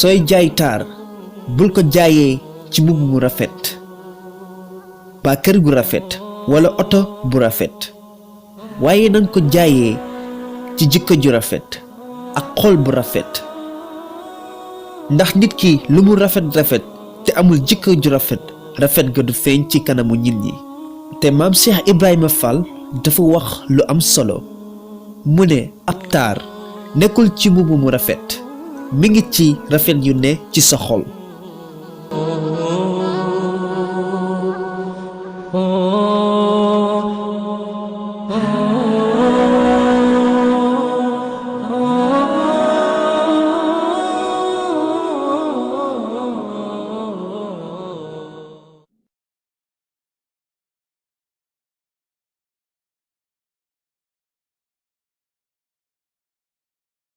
sooy jaay taar bul ko jaayee ci mbubb mu rafet ba kër gu rafet wala oto bu rafet waaye nanga ko jaayee ci jikko ju rafet ak xol bu rafet ndax nit ki lu mu rafet te amul jikko ju rafet ga du feeñ ci kanamu nit ñi te maam Cheikh Ibrahima Fall dafa wax lu am solo mu ne ab taar nekkul ci mbubb mu rafet mi ngi ci rafet yu ne ci sa xol